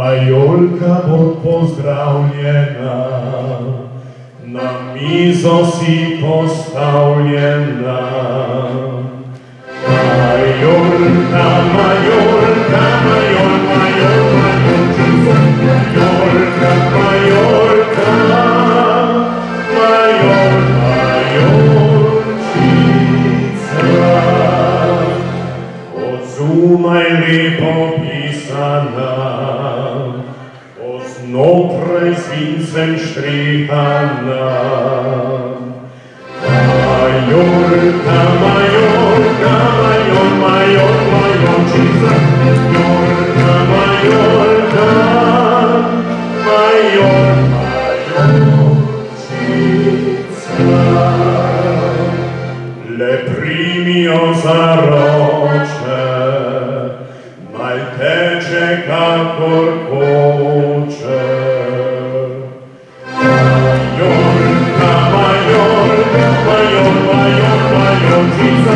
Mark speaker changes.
Speaker 1: Majolka Bog pozdravljena, na mizo si postavljena. Majolka, Majolka, Majol, Majol, Majolčica, Majolka, Majolka, Majol, Majolčica. Odzumaj lepo pisana, znotraj s vincem štrihana. Majolka, Majolka, Majol, Majol, Majolčica, Majolka, Majolka, Majol, Majolčica. Le primijo za roče, naj teče kakor hoče. Majolka, Majolka, Majol, Majol, Majolčica,